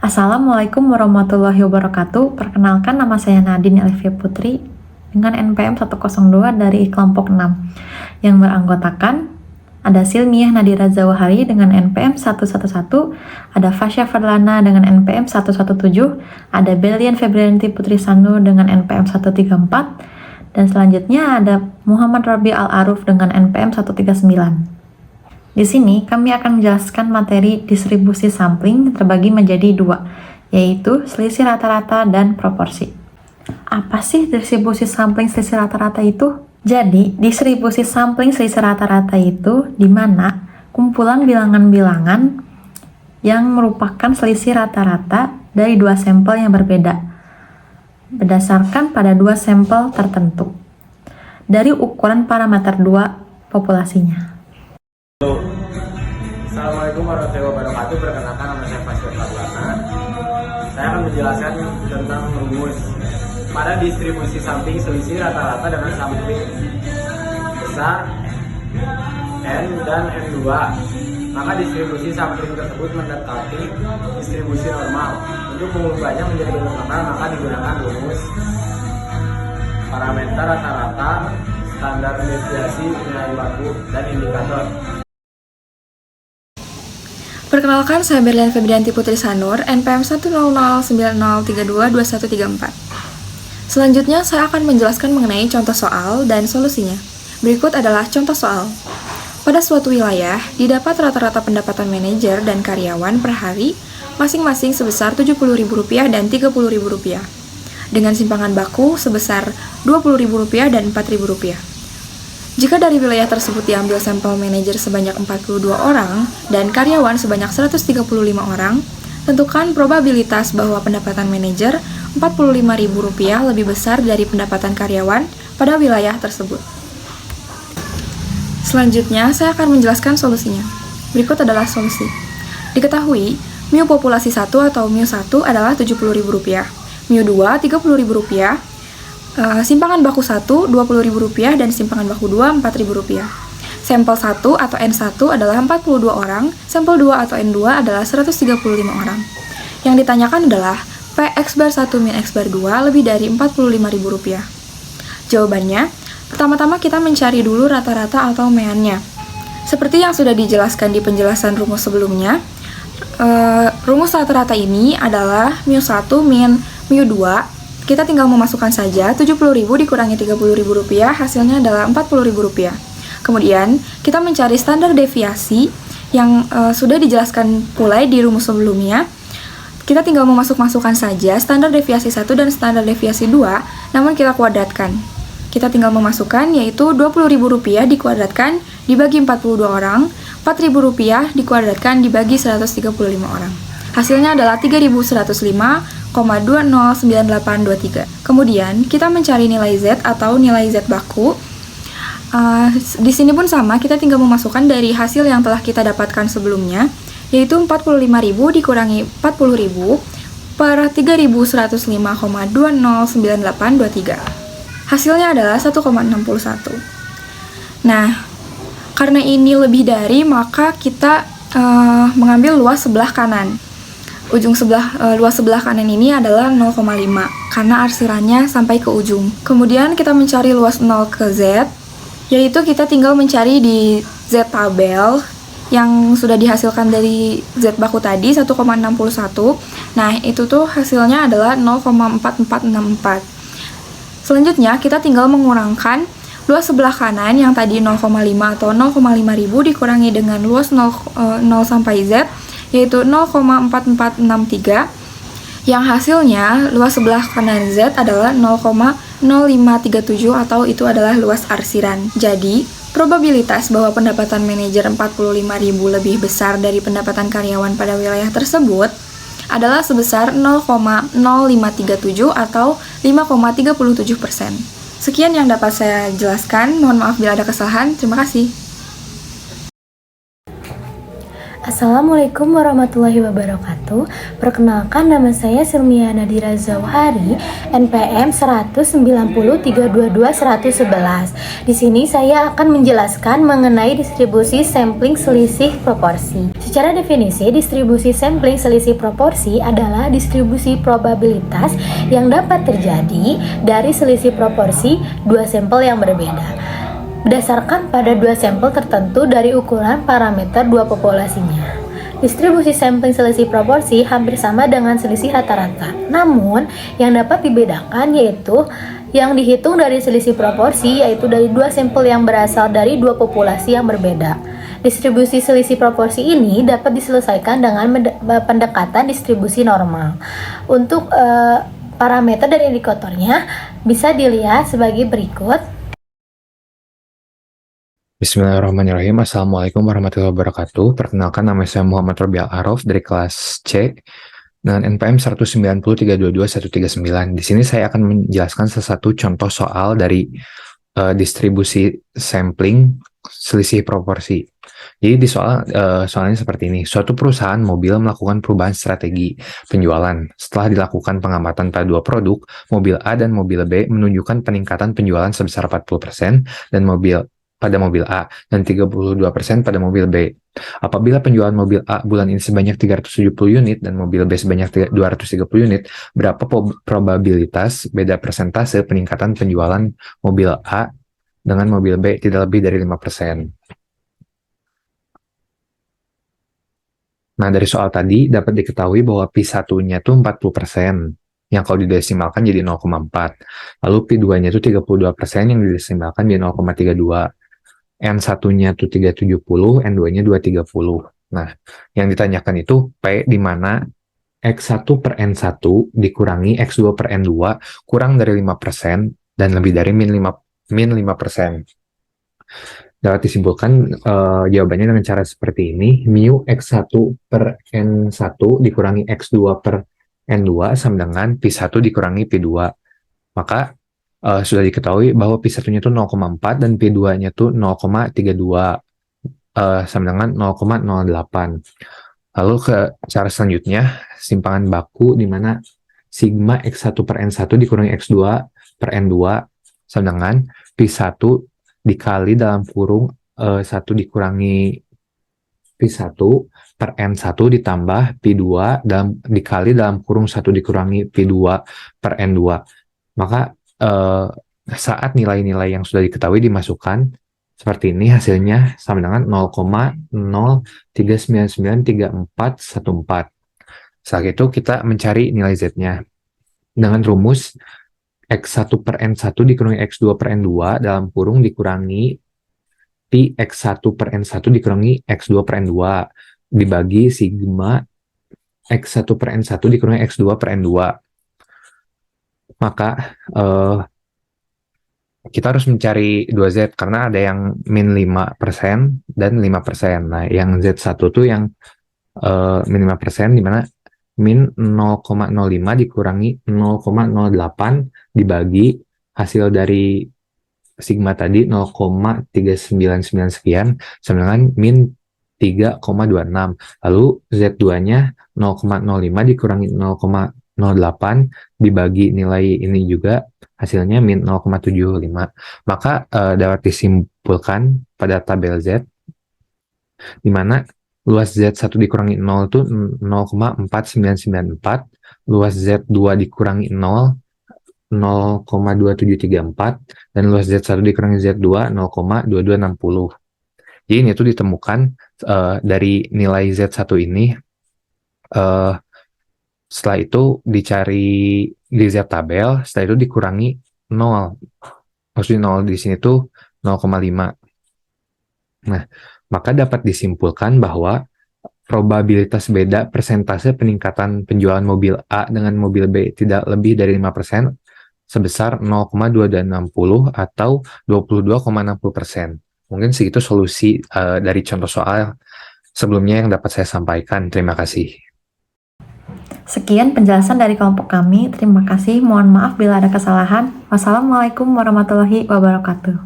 Assalamualaikum warahmatullahi wabarakatuh. Perkenalkan, nama saya Nadine Elvia Putri dengan NPM 102 dari kelompok 6 yang beranggotakan ada Silmiah Nadira Zawahari dengan NPM 111, ada Fasya Fadlana dengan NPM 117, ada Belian Febrianti Putri Sanu dengan NPM 134, dan selanjutnya ada Muhammad Rabi Al-Aruf dengan NPM 139. Di sini kami akan menjelaskan materi distribusi sampling terbagi menjadi dua, yaitu selisih rata-rata dan proporsi. Apa sih distribusi sampling selisih rata-rata itu? Jadi, distribusi sampling selisih rata-rata itu di mana kumpulan bilangan-bilangan yang merupakan selisih rata-rata dari dua sampel yang berbeda, berdasarkan pada dua sampel tertentu, dari ukuran parameter dua populasinya. Assalamualaikum warahmatullahi wabarakatuh. Perkenalkan, nama saya Fasya Fadlana. Saya akan menjelaskan tentang rumus pada distribusi sampling selisih rata-rata dengan sampling besar N dan N2. Maka distribusi sampling tersebut mendekati distribusi normal. Untuk mengubahnya menjadi bentuk normal, maka digunakan rumus parameter rata-rata, standar deviasi, nilai baku, dan indikator. Perkenalkan, saya Berlian Febrianti Putri Sanur, NPM 10090322134. Selanjutnya, saya akan menjelaskan mengenai contoh soal dan solusinya. Berikut adalah contoh soal. Pada suatu wilayah, didapat rata-rata pendapatan manajer dan karyawan per hari masing-masing sebesar Rp70.000 dan Rp30.000, dengan simpangan baku sebesar Rp20.000 dan Rp4.000. Jika dari wilayah tersebut diambil sampel manajer sebanyak 42 orang dan karyawan sebanyak 135 orang, tentukan probabilitas bahwa pendapatan manajer Rp45.000 lebih besar dari pendapatan karyawan pada wilayah tersebut. Selanjutnya, saya akan menjelaskan solusinya. Berikut adalah solusi. Diketahui, mu populasi 1 atau mu1 adalah Rp70.000, mu2 Rp30.000, simpangan baku 1 Rp20.000 dan simpangan baku 2 Rp4.000. Sampel 1 atau N1 adalah 42 orang, sampel 2 atau N2 adalah 135 orang. Yang ditanyakan adalah P X bar 1 min X bar 2 lebih dari Rp45.000. Jawabannya, pertama-tama kita mencari dulu rata-rata atau meannya. Seperti yang sudah dijelaskan di penjelasan rumus sebelumnya, rumus rata-rata ini adalah mu1 min mu2. Kita tinggal memasukkan saja Rp70.000 dikurangi Rp30.000, hasilnya adalah Rp40.000. Kemudian, kita mencari standar deviasi yang sudah dijelaskan pula di rumus sebelumnya. Kita tinggal memasukkan saja standar deviasi 1 dan standar deviasi 2, namun kita kuadratkan. Kita tinggal memasukkan, yaitu Rp20.000 dikuadratkan dibagi 42 orang, Rp4.000 dikuadratkan dibagi 135 orang. Hasilnya adalah 3.105,209823. Kemudian, kita mencari nilai Z atau nilai Z baku. Di sini pun sama, kita tinggal memasukkan dari hasil yang telah kita dapatkan sebelumnya, yaitu 45.000 dikurangi 40.000 per 3.105,209823. Hasilnya adalah 1,61. Nah, karena ini lebih dari, maka kita mengambil luas sebelah kanan. Luas sebelah kanan ini adalah 0,5 karena arsirannya sampai ke ujung. Kemudian kita mencari luas 0 ke Z, yaitu kita tinggal mencari di Z tabel yang sudah dihasilkan dari Z baku tadi 1,61. Nah, itu tuh hasilnya adalah 0,4464. Selanjutnya kita tinggal mengurangkan luas sebelah kanan yang tadi 0,5 atau 0,5000 dikurangi dengan luas 0 sampai Z, yaitu 0,4463, yang hasilnya luas sebelah kanan Z adalah 0,0537 atau itu adalah luas arsiran. Jadi, probabilitas bahwa pendapatan manajer Rp45.000 lebih besar dari pendapatan karyawan pada wilayah tersebut adalah sebesar 0,0537 atau 5,37%. Sekian yang dapat saya jelaskan, mohon maaf bila ada kesalahan, terima kasih. Assalamualaikum warahmatullahi wabarakatuh. Perkenalkan, nama saya Silmia Nadira Zawhari, NPM 190322111. Di sini saya akan menjelaskan mengenai distribusi sampling selisih proporsi. Secara definisi, distribusi sampling selisih proporsi adalah distribusi probabilitas yang dapat terjadi dari selisih proporsi dua sampel yang berbeda, berdasarkan pada dua sampel tertentu dari ukuran parameter dua populasinya. Distribusi sampling selisih proporsi hampir sama dengan selisih rata-rata. Namun, yang dapat dibedakan yaitu yang dihitung dari selisih proporsi, yaitu dari dua sampel yang berasal dari dua populasi yang berbeda. Distribusi selisih proporsi ini dapat diselesaikan dengan pendekatan distribusi normal. Untuk parameter dan indikatornya bisa dilihat sebagai berikut. Bismillahirrahmanirrahim. Assalamualaikum warahmatullahi wabarakatuh. Perkenalkan, nama saya Muhammad Robial Arof dari kelas C dengan NPM 190322139. Di sini saya akan menjelaskan salah satu contoh soal dari distribusi sampling selisih proporsi. Jadi di soalnya seperti ini. Suatu perusahaan mobil melakukan perubahan strategi penjualan. Setelah dilakukan pengamatan pada dua produk, mobil A dan mobil B menunjukkan peningkatan penjualan sebesar 40% dan pada mobil A dan 32% pada mobil B. Apabila penjualan mobil A bulan ini sebanyak 370 unit dan mobil B sebanyak 230 unit, berapa probabilitas beda persentase peningkatan penjualan mobil A dengan mobil B tidak lebih dari 5%? Nah, dari soal tadi dapat diketahui bahwa P1-nya itu 40%, yang kalau didesimalkan jadi 0,4. Lalu P2-nya itu 32%, yang didesimalkan jadi 0,32. N1-nya itu 370, N2-nya 230. Nah, yang ditanyakan itu P di mana X1 per N1 dikurangi X2 per N2 kurang dari 5% dan lebih dari min 5%. Dapat disimpulkan jawabannya dengan cara seperti ini. Mu X1 per N1 dikurangi X2 per N2 sama dengan P1 dikurangi P2. Maka sudah diketahui bahwa P1-nya itu 0,4 dan P2-nya itu 0,32 sama dengan 0,08. Lalu ke cara selanjutnya, simpangan baku di mana sigma X1 per N1 dikurangi X2 per N2 sama dengan P1 dikali dalam kurung 1 dikurangi P1 per N1 ditambah P2 dikali dalam kurung 1 dikurangi P2 per N2. Maka saat nilai-nilai yang sudah diketahui dimasukkan seperti ini, hasilnya sama dengan 0,03993414. Setelah itu kita mencari nilai Z-nya dengan rumus X1 per N1 dikurangi X2 per N2 dalam kurung dikurangi P X1 per N1 dikurangi X2 per N2 dibagi sigma X1 per N1 dikurangi X2 per N2. Maka kita harus mencari 2Z karena ada yang min 5% dan 5%. Nah, yang Z1 tuh yang min 5%, di mana min 0,05 dikurangi 0,08 dibagi hasil dari sigma tadi 0,399 sekian sama dengan min 3,26. Lalu Z2-nya 0,05 dikurangi 0,08 dibagi nilai ini juga hasilnya min 0,75. Maka dapat disimpulkan pada tabel Z di mana luas Z1 dikurangi 0 itu 0,4994, luas Z2 dikurangi 0 0,2734 dan luas Z1 dikurangi Z2 0,2260. Jadi ini tuh ditemukan dari nilai Z1 ini. Setelah itu dicari di Z tabel, setelah itu dikurangi 0. Maksudnya 0 di sini tuh 0,5. Nah, maka dapat disimpulkan bahwa probabilitas beda persentase peningkatan penjualan mobil A dengan mobil B tidak lebih dari 5% sebesar 0,260 atau 22,60%. Mungkin segitu solusi dari contoh soal sebelumnya yang dapat saya sampaikan. Terima kasih. Sekian penjelasan dari kelompok kami. Terima kasih. Mohon maaf bila ada kesalahan. Wassalamualaikum warahmatullahi wabarakatuh.